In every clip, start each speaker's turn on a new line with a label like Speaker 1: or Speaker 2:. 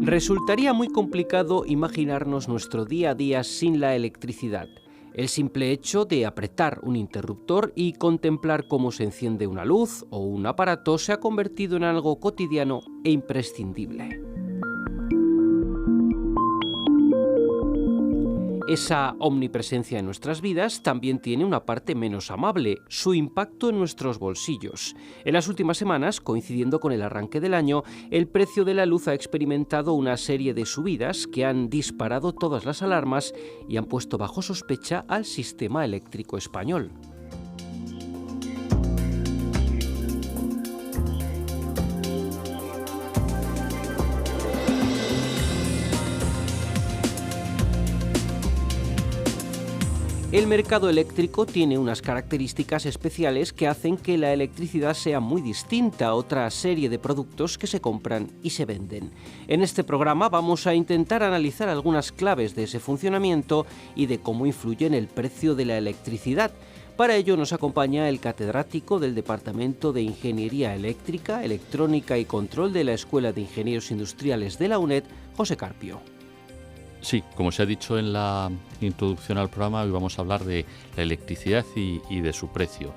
Speaker 1: Resultaría muy complicado imaginarnos nuestro día a día sin la electricidad. El simple hecho de apretar un interruptor y contemplar cómo se enciende una luz o un aparato se ha convertido en algo cotidiano e imprescindible. Esa omnipresencia en nuestras vidas también tiene una parte menos amable, su impacto en nuestros bolsillos. En las últimas semanas, coincidiendo con el arranque del año, el precio de la luz ha experimentado una serie de subidas que han disparado todas las alarmas y han puesto bajo sospecha al sistema eléctrico español. El mercado eléctrico tiene unas características especiales que hacen que la electricidad sea muy distinta a otra serie de productos que se compran y se venden. En este programa vamos a intentar analizar algunas claves de ese funcionamiento y de cómo influye en el precio de la electricidad. Para ello nos acompaña el catedrático del Departamento de Ingeniería Eléctrica, Electrónica y Control de la Escuela de Ingenieros Industriales de la UNED, José Carpio.
Speaker 2: Sí, como se ha dicho en la introducción al programa, hoy vamos a hablar de la electricidad y de su precio.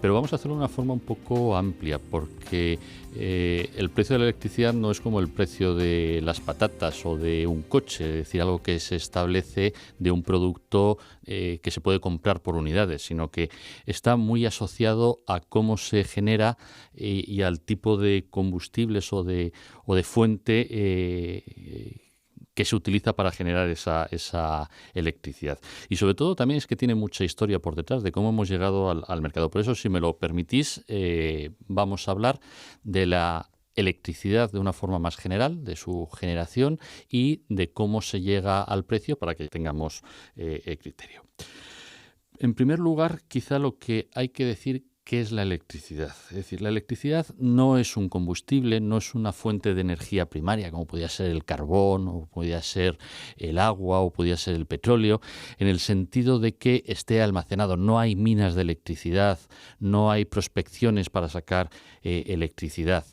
Speaker 2: Pero vamos a hacerlo de una forma un poco amplia, porque el precio de la electricidad no es como el precio de las patatas o de un coche, es decir, algo que se establece de un producto que se puede comprar por unidades, sino que está muy asociado a cómo se genera y al tipo de combustibles o de fuente que se utiliza para generar esa electricidad. Y sobre todo también es que tiene mucha historia por detrás de cómo hemos llegado al mercado. Por eso, si me lo permitís, vamos a hablar de la electricidad de una forma más general, de su generación y de cómo se llega al precio para que tengamos criterio. En primer lugar, quizá lo que hay que decir ¿qué es la electricidad? Es decir, la electricidad no es un combustible, no es una fuente de energía primaria, como podía ser el carbón, o podía ser el agua, o podía ser el petróleo, en el sentido de que esté almacenado. No hay minas de electricidad, no hay prospecciones para sacar electricidad.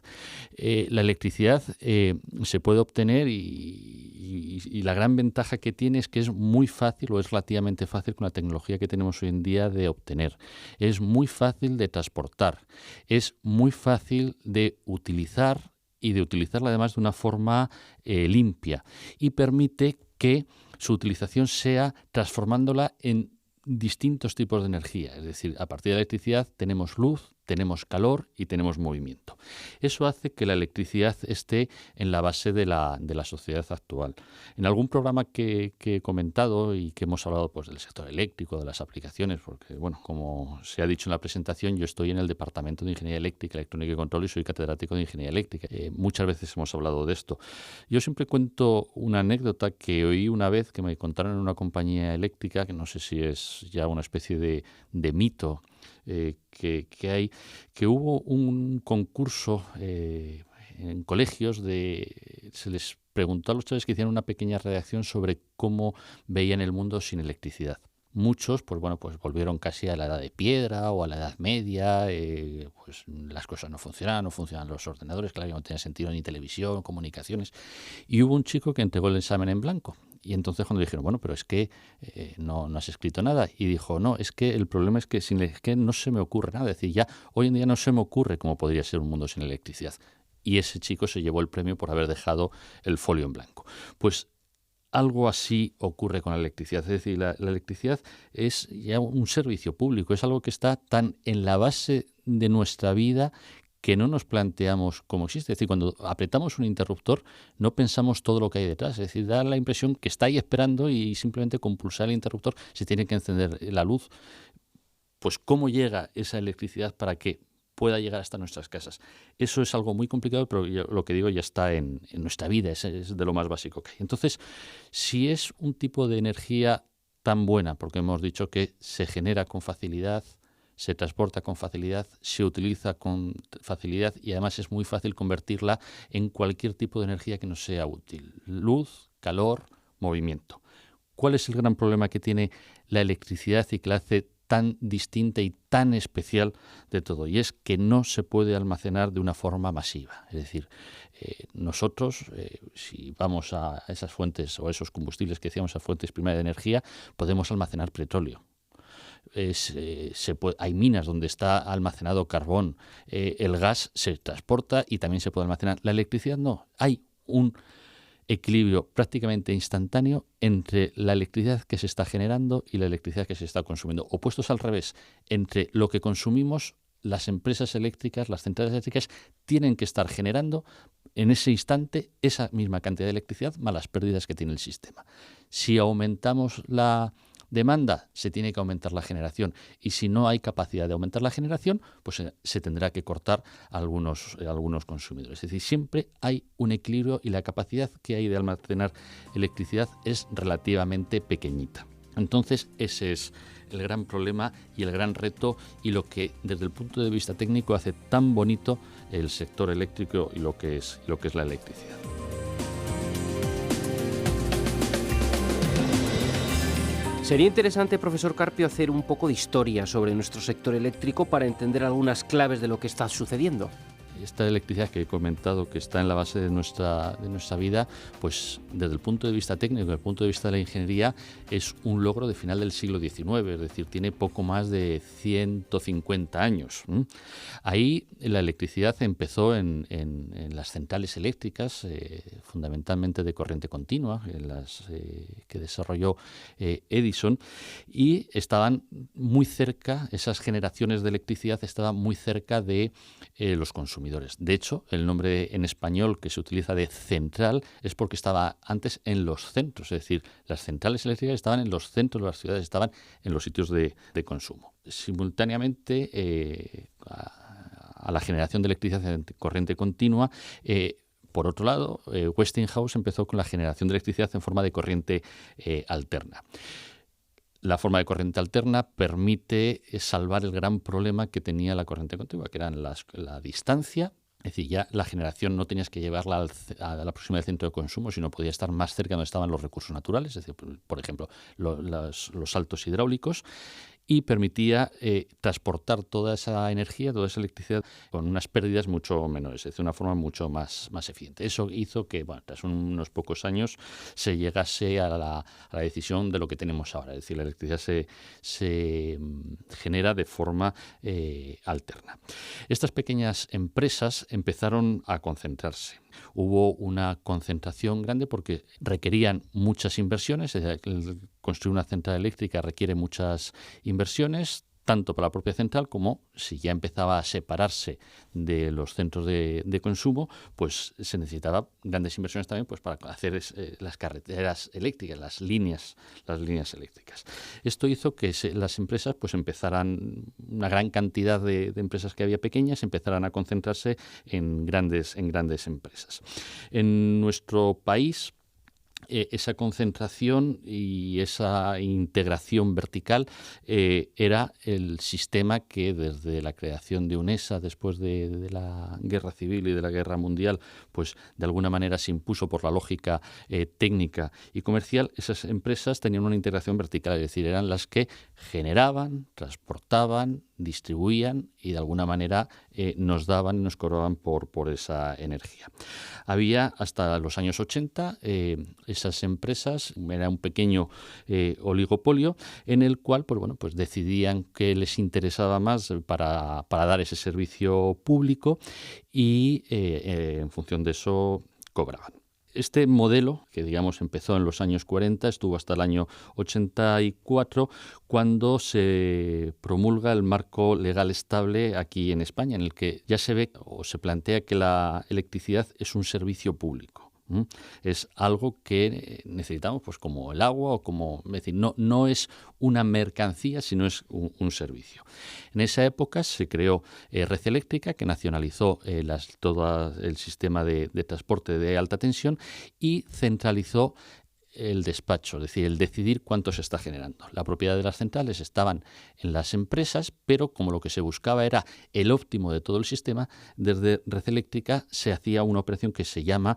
Speaker 2: La electricidad se puede obtener y la gran ventaja que tiene es que es muy fácil o es relativamente fácil con la tecnología que tenemos hoy en día de obtener. Es muy fácil de transportar, es muy fácil de utilizar y de utilizarla además de una forma limpia y permite que su utilización sea transformándola en distintos tipos de energía. Es decir, a partir de la electricidad tenemos luz, tenemos calor y tenemos movimiento. Eso hace que la electricidad esté en la base de la sociedad actual. En algún programa que he comentado y que hemos hablado pues, del sector eléctrico, de las aplicaciones, porque, bueno, como se ha dicho en la presentación, yo estoy en el Departamento de Ingeniería Eléctrica, Electrónica y Control y soy catedrático de Ingeniería Eléctrica. Muchas veces hemos hablado de esto. Yo siempre cuento una anécdota que oí una vez que me contaron en una compañía eléctrica, que no sé si es ya una especie de mito, que hay, que hubo un concurso en colegios se les preguntó a los chavales que hicieran una pequeña redacción sobre cómo veían el mundo sin electricidad. Muchos, pues volvieron casi a la edad de piedra o a la edad media, pues las cosas no funcionan los ordenadores, claro, no tenía sentido ni televisión, comunicaciones. Y hubo un chico que entregó el examen en blanco. Y entonces cuando dijeron, bueno, pero es que no has escrito nada. Y dijo, no, es que el problema es que no se me ocurre nada. Es decir, ya hoy en día no se me ocurre cómo podría ser un mundo sin electricidad. Y ese chico se llevó el premio por haber dejado el folio en blanco. Pues algo así ocurre con la electricidad. Es decir, la electricidad es ya un servicio público, es algo que está tan en la base de nuestra vida que no nos planteamos cómo existe. Es decir, cuando apretamos un interruptor no pensamos todo lo que hay detrás. Es decir, da la impresión que está ahí esperando y simplemente con pulsar el interruptor se tiene que encender la luz. Pues ¿cómo llega esa electricidad para que pueda llegar hasta nuestras casas? Eso es algo muy complicado, pero lo que digo ya está en nuestra vida, es de lo más básico que hay. Entonces, si es un tipo de energía tan buena, porque hemos dicho que se genera con facilidad, se transporta con facilidad, se utiliza con facilidad y además es muy fácil convertirla en cualquier tipo de energía que nos sea útil. Luz, calor, movimiento. ¿Cuál es el gran problema que tiene la electricidad y que la hace tan distinta y tan especial de todo, y es que no se puede almacenar de una forma masiva. Es decir, nosotros, si vamos a esas fuentes o esos combustibles que decíamos, a fuentes primarias de energía, podemos almacenar petróleo. Hay minas donde está almacenado carbón, el gas se transporta y también se puede almacenar. La electricidad no, hay un equilibrio prácticamente instantáneo entre la electricidad que se está generando y la electricidad que se está consumiendo. Opuestos al revés, entre lo que consumimos, las empresas eléctricas, las centrales eléctricas, tienen que estar generando en ese instante esa misma cantidad de electricidad más las pérdidas que tiene el sistema. Si aumentamos la demanda, se tiene que aumentar la generación, y si no hay capacidad de aumentar la generación, pues se tendrá que cortar algunos consumidores. Es decir, siempre hay un equilibrio y la capacidad que hay de almacenar electricidad es relativamente pequeñita. Entonces, ese es el gran problema y el gran reto, y lo que desde el punto de vista técnico hace tan bonito el sector eléctrico y lo que es la electricidad.
Speaker 1: Sería interesante, profesor Carpio, hacer un poco de historia sobre nuestro sector eléctrico para entender algunas claves de lo que está sucediendo.
Speaker 2: Esta electricidad que he comentado, que está en la base de nuestra vida, pues desde el punto de vista técnico, desde el punto de vista de la ingeniería, es un logro de final del siglo XIX, es decir, tiene poco más de 150 años. Ahí la electricidad empezó en las centrales eléctricas, fundamentalmente de corriente continua, que desarrolló Edison, y estaban muy cerca, esas generaciones de electricidad estaban muy cerca de los consumidores. De hecho, el nombre en español que se utiliza de central es porque estaba antes en los centros, es decir, las centrales eléctricas estaban en los centros de las ciudades, estaban en los sitios de consumo. Simultáneamente a la generación de electricidad en corriente continua, por otro lado, Westinghouse empezó con la generación de electricidad en forma de corriente alterna. La forma de corriente alterna permite salvar el gran problema que tenía la corriente continua, que era la distancia. Es decir, ya la generación no tenías que llevarla a la proximidad del centro de consumo, sino podía estar más cerca donde estaban los recursos naturales, es decir, por ejemplo, los saltos hidráulicos, y permitía transportar toda esa energía, toda esa electricidad con unas pérdidas mucho menores, es decir, de una forma mucho más eficiente. Eso hizo que, tras unos pocos años se llegase a la decisión de lo que tenemos ahora, es decir, la electricidad se genera de forma alterna. Estas pequeñas empresas empezaron a concentrarse. Hubo una concentración grande porque requerían muchas inversiones, es decir, construir una central eléctrica requiere muchas inversiones, tanto para la propia central como si ya empezaba a separarse de los centros de consumo, pues se necesitaba grandes inversiones también pues para hacer las carreteras eléctricas, las líneas eléctricas. Esto hizo que las empresas pues empezaran, una gran cantidad de empresas que había pequeñas, empezaran a concentrarse en grandes empresas. En nuestro país, esa concentración y esa integración vertical era el sistema que desde la creación de UNESA, después de la Guerra Civil y de la Guerra Mundial, pues de alguna manera se impuso por la lógica técnica y comercial. Esas empresas tenían una integración vertical, es decir, eran las que generaban, transportaban, distribuían y de alguna manera nos daban y nos cobraban por esa energía. Había hasta los años 80 esas empresas, era un pequeño oligopolio en el cual pues decidían qué les interesaba más para dar ese servicio público y en función de eso cobraban. Este modelo, que digamos empezó en los años 40, estuvo hasta el año 84, cuando se promulga el marco legal estable aquí en España, en el que ya se ve o se plantea que la electricidad es un servicio público. Es algo que necesitamos, pues como el agua o como, es decir, no es una mercancía, sino es un servicio. En esa época se creó Red Eléctrica, que nacionalizó todo el sistema de transporte de alta tensión y centralizó el despacho, es decir, el decidir cuánto se está generando. La propiedad de las centrales estaban en las empresas, pero como lo que se buscaba era el óptimo de todo el sistema, desde Red Eléctrica se hacía una operación que se llama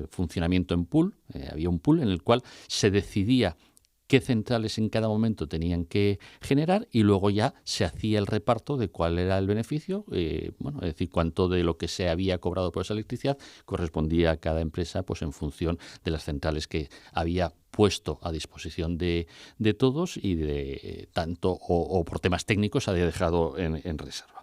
Speaker 2: funcionamiento en pool. Había un pool en el cual se decidía qué centrales en cada momento tenían que generar y luego ya se hacía el reparto de cuál era el beneficio, es decir, cuánto de lo que se había cobrado por esa electricidad correspondía a cada empresa, pues en función de las centrales que había puesto a disposición de todos y de tanto o por temas técnicos había dejado en reserva.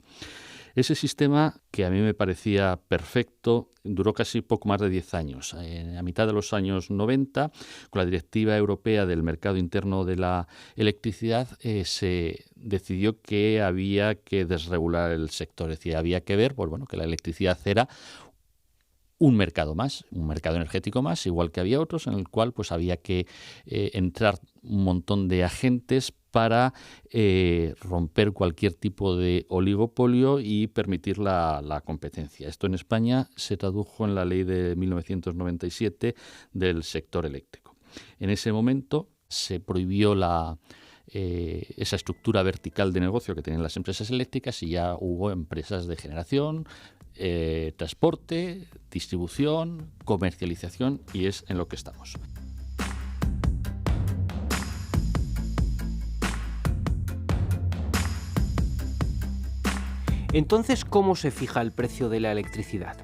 Speaker 2: Ese sistema, que a mí me parecía perfecto, duró casi poco más de 10 años. A mitad de los años 90, con la Directiva Europea del Mercado Interno de la Electricidad, se decidió que había que desregular el sector. Es decir, había que ver que la electricidad era un mercado más, un mercado energético más, igual que había otros, en el cual pues había que entrar un montón de agentes para romper cualquier tipo de oligopolio y permitir la competencia. Esto en España se tradujo en la ley de 1997 del sector eléctrico. En ese momento se prohibió esa estructura vertical de negocio que tenían las empresas eléctricas y ya hubo empresas de generación, transporte, distribución, comercialización, y es en lo que estamos.
Speaker 1: Entonces, ¿cómo se fija el precio de la electricidad?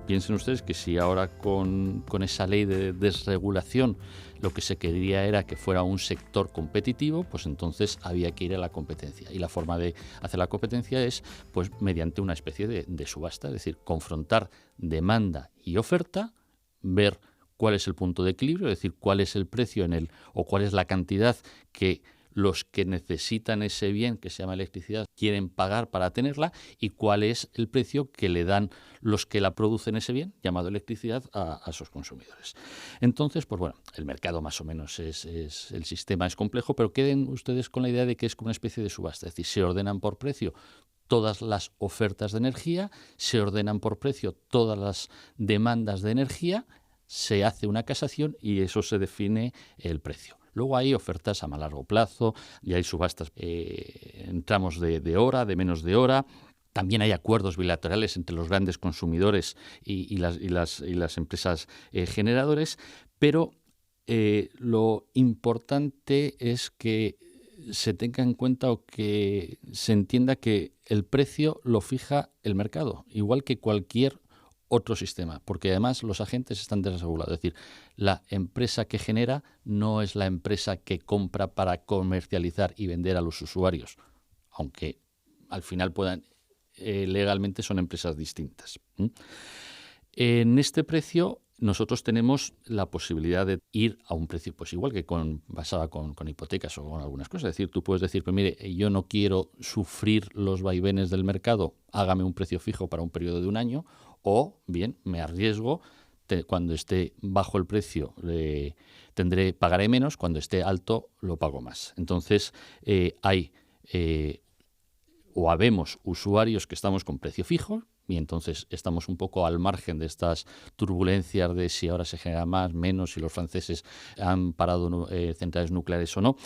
Speaker 2: Piensen ustedes que si ahora con esa ley de desregulación lo que se quería era que fuera un sector competitivo, pues entonces había que ir a la competencia. Y la forma de hacer la competencia es pues mediante una especie de subasta, es decir, confrontar demanda y oferta, ver cuál es el punto de equilibrio, es decir, cuál es el precio o cuál es la cantidad que los que necesitan ese bien que se llama electricidad quieren pagar para tenerla y cuál es el precio que le dan los que la producen ese bien, llamado electricidad, a sus consumidores. Entonces, el mercado más o menos el sistema es complejo, pero queden ustedes con la idea de que es como una especie de subasta, es decir, se ordenan por precio todas las ofertas de energía, se ordenan por precio todas las demandas de energía, se hace una casación y eso se define el precio. Luego hay ofertas a más largo plazo y hay subastas en tramos de hora, de menos de hora. También hay acuerdos bilaterales entre los grandes consumidores y las empresas generadores, pero lo importante es que se tenga en cuenta o que se entienda que el precio lo fija el mercado, igual que cualquier otro sistema, porque además los agentes están desregulados. Es decir, la empresa que genera no es la empresa que compra para comercializar y vender a los usuarios, aunque al final legalmente son empresas distintas. En este precio nosotros tenemos la posibilidad de ir a un precio pues igual que basada con hipotecas o con algunas cosas. Es decir, tú puedes decir, pues mire, yo no quiero sufrir los vaivenes del mercado, hágame un precio fijo para un periodo de un año, o bien me arriesgo, cuando esté bajo el precio pagaré menos, cuando esté alto lo pago más. Entonces habemos usuarios que estamos con precio fijo y entonces estamos un poco al margen de estas turbulencias de si ahora se genera más, menos, si los franceses han parado centrales nucleares o no.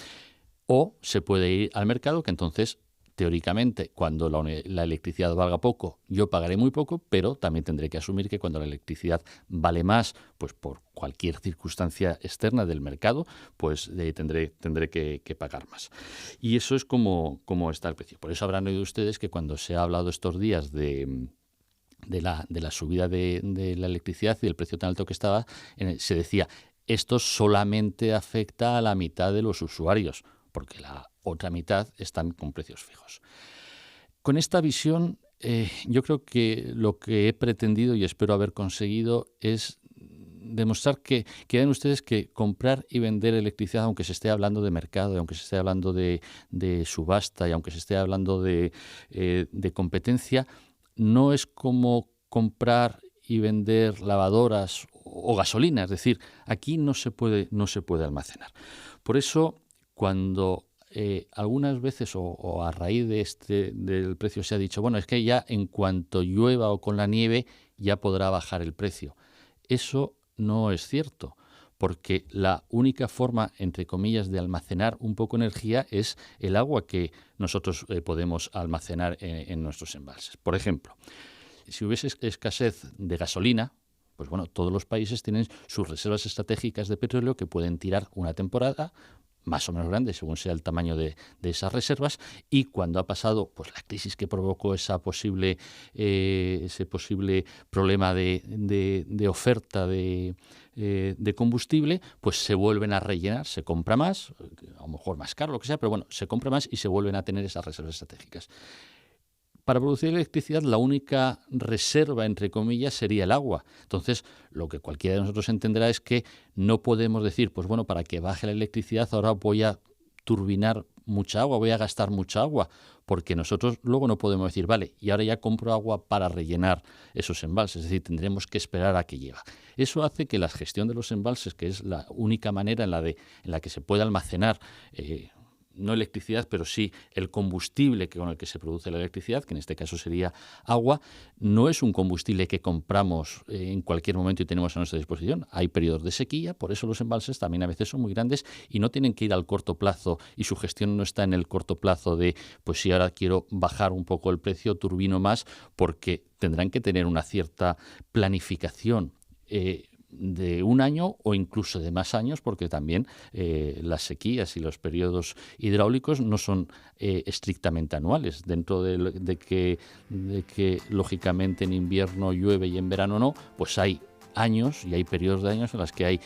Speaker 2: O se puede ir al mercado, que entonces teóricamente, cuando la electricidad valga poco, yo pagaré muy poco, pero también tendré que asumir que cuando la electricidad vale más, pues por cualquier circunstancia externa del mercado, pues tendré que pagar más. Y eso es como está el precio. Por eso habrán oído ustedes que cuando se ha hablado estos días de la subida de la electricidad y del precio tan alto que estaba, se decía, esto solamente afecta a la mitad de los usuarios, porque la otra mitad están con precios fijos. Con esta visión, yo creo que lo que he pretendido y espero haber conseguido es demostrar que vean ustedes que comprar y vender electricidad, aunque se esté hablando de mercado, aunque se esté hablando de subasta y aunque se esté hablando de competencia, no es como comprar y vender lavadoras o gasolina. Es decir, aquí no se puede almacenar. Por eso, cuando algunas veces o a raíz del precio se ha dicho, bueno, es que ya en cuanto llueva o con la nieve ya podrá bajar el precio. Eso no es cierto, porque la única forma, entre comillas, de almacenar un poco de energía es el agua que nosotros podemos almacenar en nuestros embalses. Por ejemplo, si hubiese escasez de gasolina, Pues bueno, todos los países tienen sus reservas estratégicas de petróleo que pueden tirar una temporada más o menos grande, según sea el tamaño de esas reservas, y cuando ha pasado pues la crisis que provocó ese posible problema de oferta de combustible, pues se vuelven a rellenar, se compra más, a lo mejor más caro, lo que sea, pero bueno, se compra más y se vuelven a tener esas reservas estratégicas. Para producir electricidad, la única reserva, entre comillas, sería el agua. Entonces, lo que cualquiera de nosotros entenderá es que no podemos decir, pues bueno, para que baje la electricidad ahora voy a turbinar mucha agua, voy a gastar mucha agua, porque nosotros luego no podemos decir, vale, y ahora ya compro agua para rellenar esos embalses, es decir, tendremos que esperar a que llegue. Eso hace que la gestión de los embalses, que es la única manera en la que se puede almacenar no electricidad, pero sí el combustible con el que se produce la electricidad, que en este caso sería agua, no es un combustible que compramos en cualquier momento y tenemos a nuestra disposición. Hay periodos de sequía, por eso los embalses también a veces son muy grandes y no tienen que ir al corto plazo, y su gestión no está en el corto plazo de, pues si ahora quiero bajar un poco el precio, turbino más, porque tendrán que tener una cierta planificación de un año o incluso de más años, porque también las sequías y los periodos hidráulicos no son estrictamente anuales. Dentro de que lógicamente en invierno llueve y en verano no, pues hay años y hay periodos de años en los que hay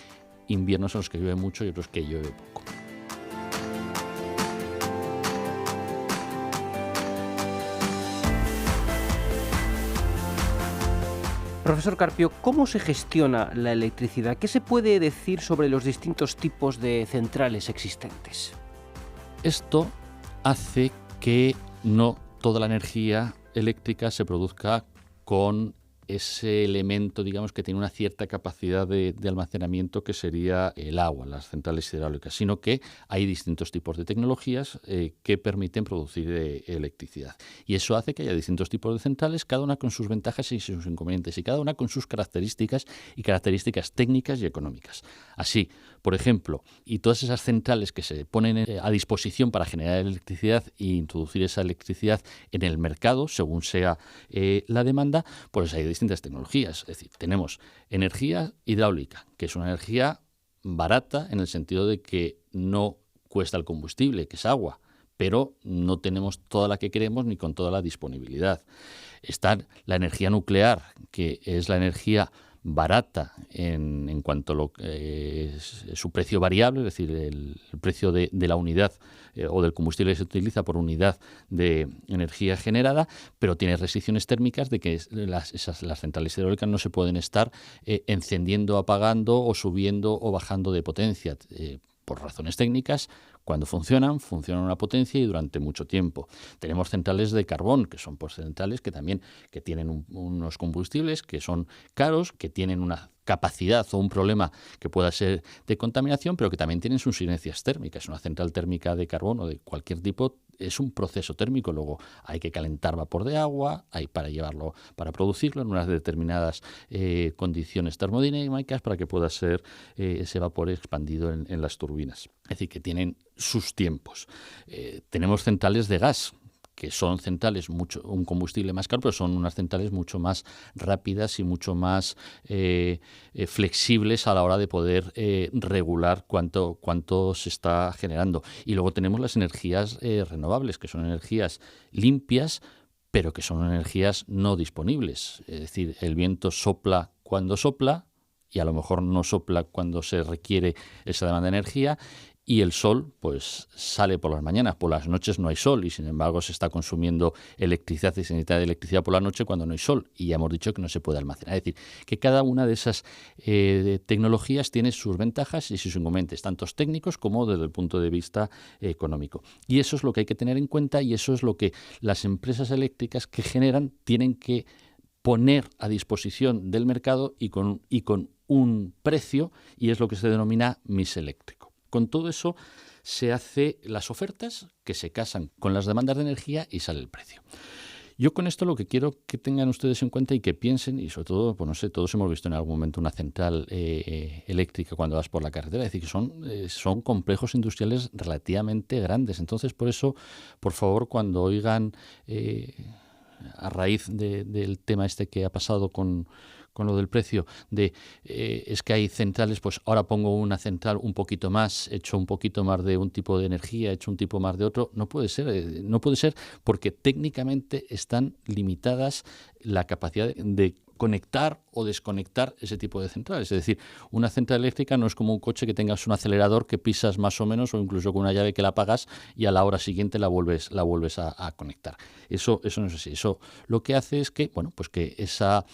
Speaker 2: inviernos en los que llueve mucho y otros que llueve poco.
Speaker 1: Profesor Carpio, ¿cómo se gestiona la electricidad? ¿Qué se puede decir sobre los distintos tipos de centrales existentes?
Speaker 2: Esto hace que no toda la energía eléctrica se produzca con ese elemento, digamos, que tiene una cierta capacidad de almacenamiento, que sería el agua, las centrales hidráulicas, sino que hay distintos tipos de tecnologías que permiten producir electricidad. Y eso hace que haya distintos tipos de centrales, cada una con sus ventajas y sus inconvenientes, y cada una con sus características técnicas y económicas. Así, por ejemplo, y todas esas centrales que se ponen a disposición para generar electricidad e introducir esa electricidad en el mercado, según sea la demanda, pues hay distintas tecnologías. Es decir, tenemos energía hidráulica, que es una energía barata en el sentido de que no cuesta el combustible, que es agua, pero no tenemos toda la que queremos ni con toda la disponibilidad. Está la energía nuclear, que es la energía barata en cuanto a lo que es su precio variable, es decir, el precio de la unidad o del combustible que se utiliza por unidad de energía generada, pero tiene restricciones térmicas de que las centrales hidráulicas no se pueden estar encendiendo, apagando o subiendo o bajando de potencia por razones técnicas. Cuando funcionan a una potencia y durante mucho tiempo. Tenemos centrales de carbón, que son pues centrales que también tienen unos combustibles que son caros, que tienen una capacidad o un problema que pueda ser de contaminación, pero que también tienen sus inercias térmicas. Una central térmica de carbón o de cualquier tipo es un proceso térmico. Luego hay que calentar vapor de agua, hay para producirlo en unas determinadas condiciones termodinámicas para que pueda ser ese vapor expandido en las turbinas. Es decir, que tienen sus tiempos. Tenemos centrales de gas, que son centrales un combustible más caro, pero son unas centrales mucho más rápidas y mucho más flexibles a la hora de poder regular cuánto se está generando. Y luego tenemos las energías renovables, que son energías limpias, pero que son energías no disponibles. Es decir, el viento sopla cuando sopla y a lo mejor no sopla cuando se requiere esa demanda de energía. Y el sol pues sale por las mañanas, por las noches no hay sol y sin embargo se está consumiendo electricidad y se necesita electricidad por la noche cuando no hay sol y ya hemos dicho que no se puede almacenar. Es decir, que cada una de esas tecnologías tiene sus ventajas y sus inconvenientes, tanto técnicos como desde el punto de vista económico. Y eso es lo que hay que tener en cuenta y eso es lo que las empresas eléctricas que generan tienen que poner a disposición del mercado y con un precio, y es lo que se denomina mix eléctrico. Con todo eso se hacen las ofertas que se casan con las demandas de energía y sale el precio. Yo con esto lo que quiero que tengan ustedes en cuenta y que piensen, y sobre todo, pues no sé, todos hemos visto en algún momento una central eléctrica cuando vas por la carretera, es decir, que son complejos industriales relativamente grandes. Entonces, por eso, por favor, cuando oigan a raíz del tema este que ha pasado con con lo del precio, es que hay centrales, pues ahora pongo una central un poquito más, echo un poquito más de un tipo de energía, echo un tipo más de otro. No puede ser porque técnicamente están limitadas la capacidad de conectar o desconectar ese tipo de centrales. Es decir, una central eléctrica no es como un coche que tengas un acelerador que pisas más o menos, o incluso con una llave que la apagas y a la hora siguiente la vuelves a conectar. Eso no es así. Eso lo que hace es que, bueno, pues que esa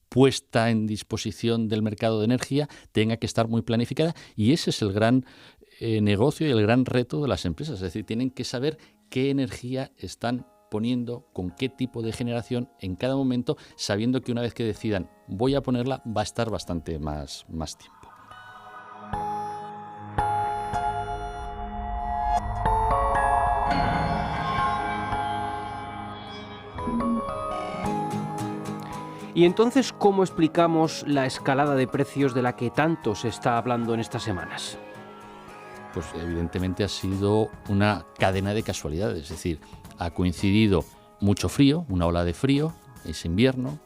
Speaker 2: puesta en disposición del mercado de energía tenga que estar muy planificada, y ese es el gran negocio y el gran reto de las empresas. Es decir, tienen que saber qué energía están poniendo, con qué tipo de generación en cada momento, sabiendo que una vez que decidan voy a ponerla, va a estar bastante más tiempo.
Speaker 1: Y entonces, ¿cómo explicamos la escalada de precios de la que tanto se está hablando en estas semanas?
Speaker 2: Pues evidentemente ha sido una cadena de casualidades, es decir, ha coincidido mucho frío, una ola de frío, es invierno,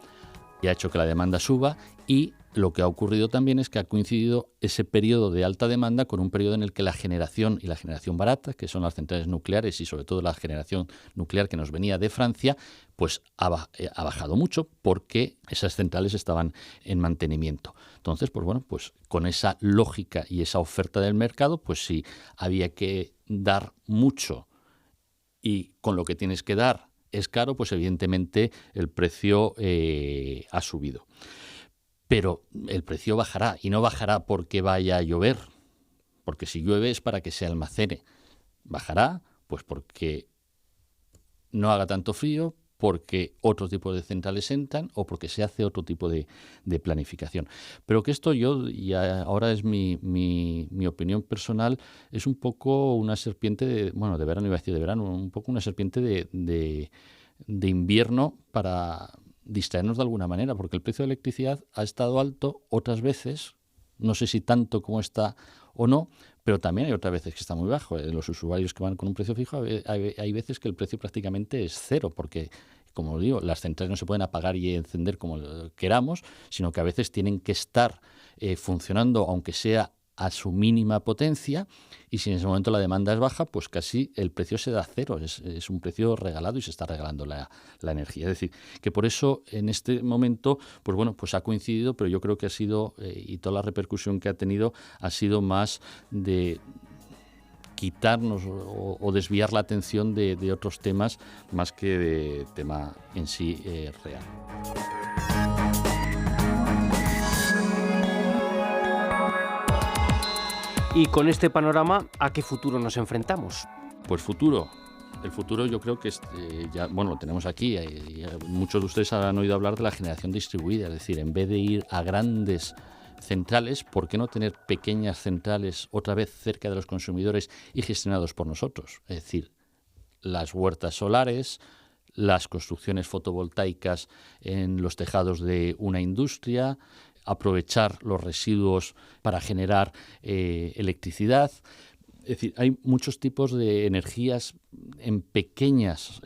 Speaker 2: y ha hecho que la demanda suba, y lo que ha ocurrido también es que ha coincidido ese periodo de alta demanda con un periodo en el que la generación y la generación barata, que son las centrales nucleares y sobre todo la generación nuclear que nos venía de Francia, pues ha bajado mucho porque esas centrales estaban en mantenimiento. Entonces, pues bueno, pues con esa lógica y esa oferta del mercado, pues si había que dar mucho y con lo que tienes que dar es caro, pues evidentemente el precio ha subido. Pero el precio bajará, y no bajará porque vaya a llover, porque si llueve es para que se almacene. Bajará pues porque no haga tanto frío, porque otros tipos de centrales entran o porque se hace otro tipo de planificación. Pero que esto y ahora es mi opinión personal, es un poco una serpiente de verano, iba a decir de verano, un poco una serpiente de invierno para distraernos de alguna manera, porque el precio de la electricidad ha estado alto otras veces, no sé si tanto como está o no, pero también hay otras veces que está muy bajo. Los usuarios que van con un precio fijo, hay veces que el precio prácticamente es cero, porque, como digo, las centrales no se pueden apagar y encender como queramos, sino que a veces tienen que estar funcionando, aunque sea a su mínima potencia, y si en ese momento la demanda es baja, pues casi el precio se da a cero, es un precio regalado y se está regalando la energía. Es decir, que por eso en este momento, pues bueno, pues ha coincidido, pero yo creo que ha sido, y toda la repercusión que ha tenido, ha sido más de quitarnos o desviar la atención de otros temas más que de tema en sí real.
Speaker 1: Y con este panorama, ¿a qué futuro nos enfrentamos?
Speaker 2: Pues el futuro yo creo que ya, bueno, lo tenemos aquí. Muchos de ustedes habrán oído hablar de la generación distribuida, es decir, en vez de ir a grandes centrales, ¿por qué no tener pequeñas centrales otra vez cerca de los consumidores y gestionados por nosotros? Es decir, las huertas solares, las construcciones fotovoltaicas en los tejados de una industria, aprovechar los residuos para generar electricidad. Es decir, hay muchos tipos de energías en pequeñas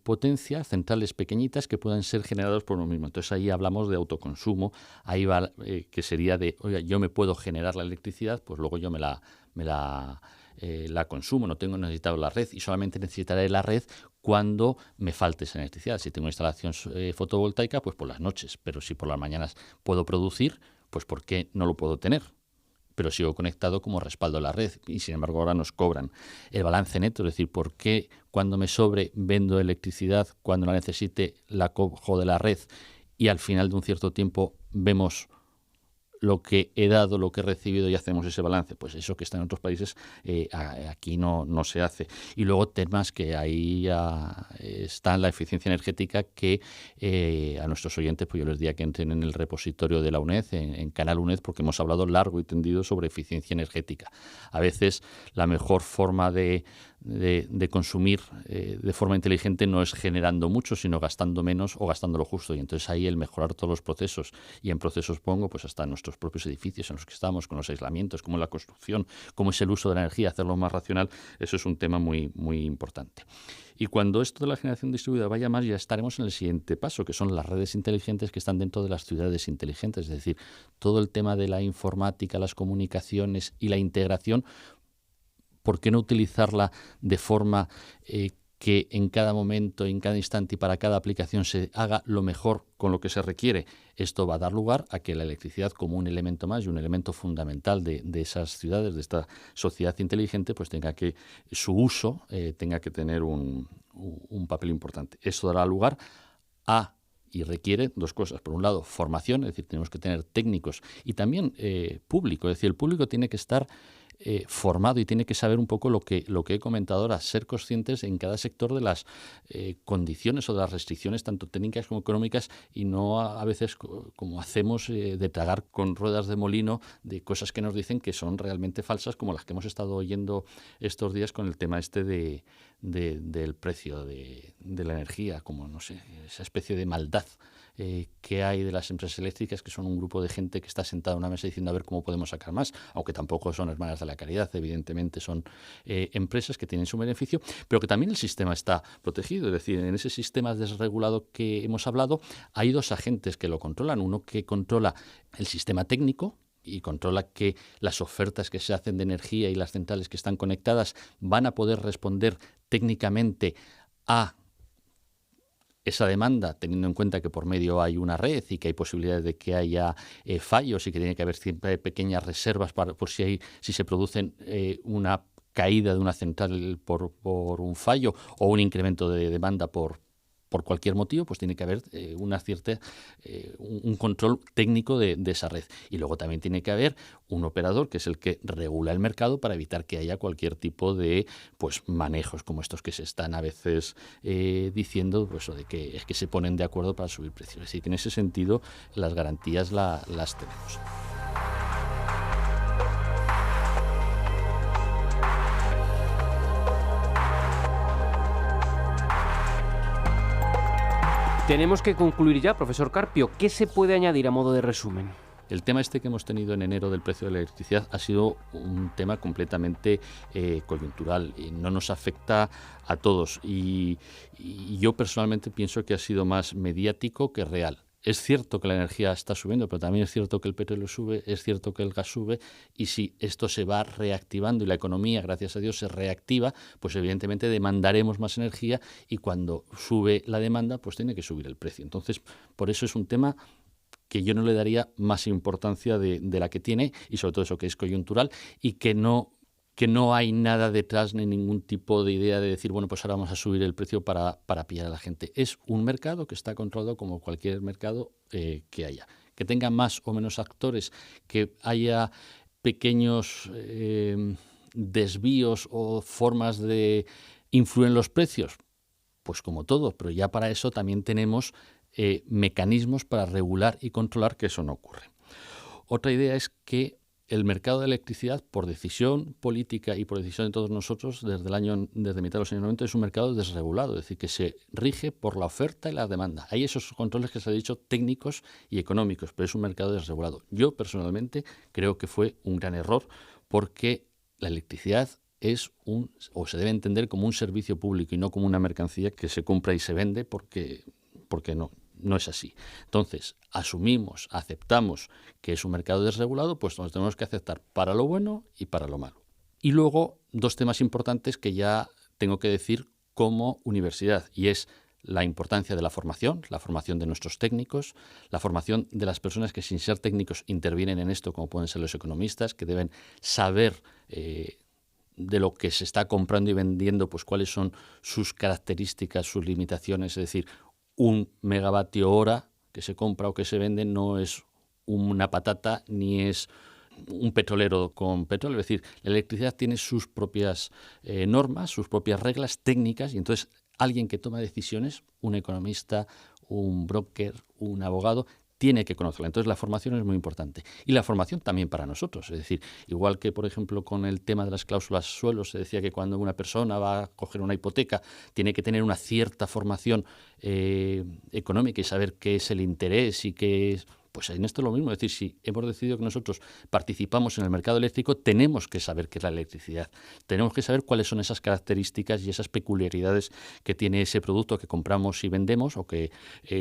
Speaker 2: potencias, centrales pequeñitas que puedan ser generadas por uno mismo. Entonces ahí hablamos de autoconsumo, ahí va que sería de, oiga, yo me puedo generar la electricidad, pues luego yo me la consumo, no tengo necesitado la red, y solamente necesitaré la red cuando me falte esa electricidad. Si tengo instalación fotovoltaica, pues por las noches, pero si por las mañanas puedo producir, pues ¿por qué no lo puedo tener? Pero sigo conectado como respaldo a la red, y sin embargo ahora nos cobran el balance neto, es decir, ¿por qué cuando me sobre vendo electricidad, cuando la necesite la cojo de la red, y al final de un cierto tiempo vemos lo que he dado, lo que he recibido, y hacemos ese balance? Pues eso que está en otros países, aquí no se hace. Y luego temas que ahí está en la eficiencia energética, que a nuestros oyentes, pues yo les diría que entren en el repositorio de la UNED, en Canal UNED, porque hemos hablado largo y tendido sobre eficiencia energética. A veces la mejor forma de de consumir de forma inteligente no es generando mucho, sino gastando menos o gastando lo justo. Y entonces ahí el mejorar todos los procesos, y en procesos pongo pues hasta nuestros propios edificios en los que estamos, con los aislamientos, como la construcción, cómo es el uso de la energía, hacerlo más racional, eso es un tema muy, muy importante. Y cuando esto de la generación distribuida vaya más, ya estaremos en el siguiente paso, que son las redes inteligentes que están dentro de las ciudades inteligentes, es decir, todo el tema de la informática, las comunicaciones y la integración. ¿Por qué no utilizarla de forma que en cada momento, en cada instante y para cada aplicación se haga lo mejor con lo que se requiere? Esto va a dar lugar a que la electricidad, como un elemento más y un elemento fundamental de esas ciudades, de esta sociedad inteligente, pues tenga que su uso tenga que tener un papel importante. Esto dará lugar a y requiere dos cosas. Por un lado, formación, es decir, tenemos que tener técnicos y también público, es decir, el público tiene que estar formado y tiene que saber un poco lo que he comentado ahora, ser conscientes en cada sector de las condiciones o de las restricciones tanto técnicas como económicas, y no a veces como hacemos de tragar con ruedas de molino de cosas que nos dicen que son realmente falsas, como las que hemos estado oyendo estos días con el tema del precio de la energía, como no sé, esa especie de maldad que hay de las empresas eléctricas, que son un grupo de gente que está sentada en una mesa diciendo a ver cómo podemos sacar más, aunque tampoco son hermanas de la caridad, evidentemente son empresas que tienen su beneficio, pero que también el sistema está protegido. Es decir, en ese sistema desregulado que hemos hablado hay dos agentes que lo controlan, uno que controla el sistema técnico y controla que las ofertas que se hacen de energía y las centrales que están conectadas van a poder responder técnicamente a esa demanda, teniendo en cuenta que por medio hay una red y que hay posibilidades de que haya fallos y que tiene que haber siempre pequeñas reservas por si se producen una caída de una central por un fallo o un incremento de demanda por cualquier motivo, pues tiene que haber un control técnico de esa red. Y luego también tiene que haber un operador que es el que regula el mercado para evitar que haya cualquier tipo de manejos como estos que se están a veces diciendo, pues, de que es que se ponen de acuerdo para subir precios. Es decir, que en ese sentido las garantías las tenemos.
Speaker 1: Tenemos que concluir ya, profesor Carpio. ¿Qué se puede añadir a modo de resumen?
Speaker 2: El tema que hemos tenido en enero del precio de la electricidad ha sido un tema completamente coyuntural y no nos afecta a todos. Y yo personalmente pienso que ha sido más mediático que real. Es cierto que la energía está subiendo, pero también es cierto que el petróleo sube, es cierto que el gas sube, y si esto se va reactivando y la economía, gracias a Dios, se reactiva, pues evidentemente demandaremos más energía, y cuando sube la demanda, pues tiene que subir el precio. Entonces, por eso es un tema que yo no le daría más importancia de la que tiene, y sobre todo eso que es coyuntural y que no hay nada detrás ni ningún tipo de idea de decir, bueno, pues ahora vamos a subir el precio para pillar a la gente. Es un mercado que está controlado como cualquier mercado que haya. Que tenga más o menos actores, que haya pequeños desvíos o formas de influir en los precios, pues como todo, pero ya para eso también tenemos mecanismos para regular y controlar que eso no ocurre. Otra idea es que el mercado de electricidad, por decisión política y por decisión de todos nosotros, desde mitad de los años 90, es un mercado desregulado, es decir, que se rige por la oferta y la demanda. Hay esos controles que se ha dicho técnicos y económicos, pero es un mercado desregulado. Yo, personalmente, creo que fue un gran error, porque la electricidad se debe entender como un servicio público y no como una mercancía que se compra y se vende, porque no es así. Entonces, aceptamos que es un mercado desregulado, pues nos tenemos que aceptar para lo bueno y para lo malo. Y luego, dos temas importantes que ya tengo que decir como universidad, y es la importancia de la formación de nuestros técnicos, la formación de las personas que sin ser técnicos intervienen en esto, como pueden ser los economistas, que deben saber de lo que se está comprando y vendiendo, pues cuáles son sus características, sus limitaciones, es decir, 1 megavatio hora que se compra o que se vende no es una patata ni es un petrolero con petróleo. Es decir, la electricidad tiene sus propias normas, sus propias reglas técnicas, y entonces alguien que toma decisiones, un economista, un broker, un abogado, tiene que conocerla. Entonces, la formación es muy importante. Y la formación también para nosotros. Es decir, igual que, por ejemplo, con el tema de las cláusulas suelo, se decía que cuando una persona va a coger una hipoteca tiene que tener una cierta formación económica y saber qué es el interés y qué es... Pues en esto es lo mismo, es decir, si hemos decidido que nosotros participamos en el mercado eléctrico, tenemos que saber qué es la electricidad, tenemos que saber cuáles son esas características y esas peculiaridades que tiene ese producto que compramos y vendemos, o que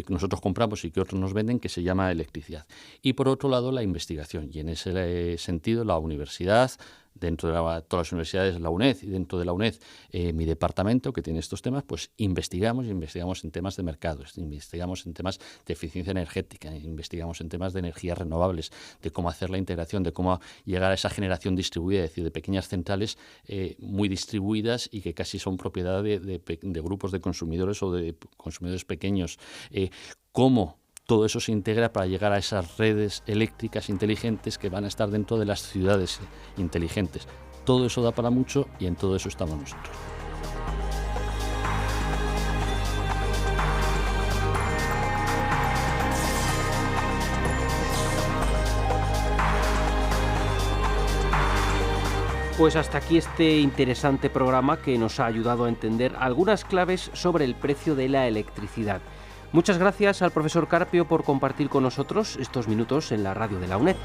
Speaker 2: nosotros compramos y que otros nos venden, que se llama electricidad. Y por otro lado, la investigación, y en ese sentido la universidad, dentro de todas las universidades, la UNED, y dentro de la UNED, mi departamento, que tiene estos temas, pues investigamos en temas de mercados, investigamos en temas de eficiencia energética, investigamos en temas de energías renovables, de cómo hacer la integración, de cómo llegar a esa generación distribuida, es decir, de pequeñas centrales muy distribuidas y que casi son propiedad de grupos de consumidores o de consumidores pequeños. Cómo todo eso se integra para llegar a esas redes eléctricas inteligentes que van a estar dentro de las ciudades inteligentes. Todo eso da para mucho y en todo eso estamos nosotros.
Speaker 1: Pues hasta aquí este interesante programa que nos ha ayudado a entender algunas claves sobre el precio de la electricidad. Muchas gracias al profesor Carpio por compartir con nosotros estos minutos en la radio de la UNED.